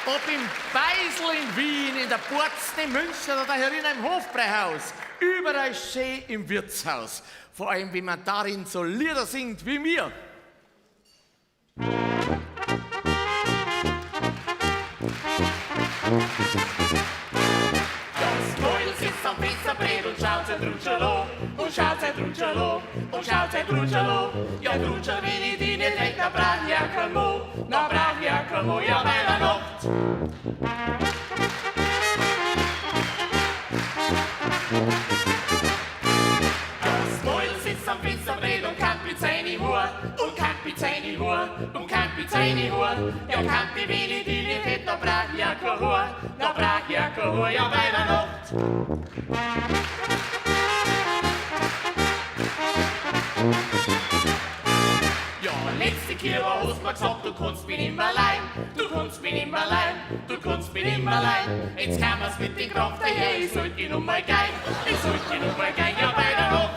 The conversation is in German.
Ob im Beisel in Wien, in der Borzen in München oder herin im Hofbräuhaus, überall schön im Wirtshaus. Vor allem, wie man darin so Lieder singt wie mir. Das Mäuel sitzt am Pizzabrett und schaut sein Drutschelo, und schaut sein Drutschelo, und schaut sein Drutschelo. Ja, Drutschel, wenn ich die nicht weg, dann brauch ich ja kein Mo, dann brauch ich ja kein Mo, ja, weil er Nacht. Das Mäuel sitzt am Pizzabrett und Kampi seine Uhr, und Kampi seine Uhr, und Kampi seine Uhr. Ja, Kampi, wenn ich die nicht hätt, dann brauch ich ja kein Haar, dann brauch ich ja kein Haar, ja, weil er Nacht. Ja, letzte Kirche hast mir gesagt, du kannst mich nimmer allein, du kannst mich nimmer allein, du kannst mich nimmer allein. Jetzt kann mir's mit den Kraft daher, ich sollte die Nummer gehen, ich sollte die Nummer gehen, ja, bei der Nacht.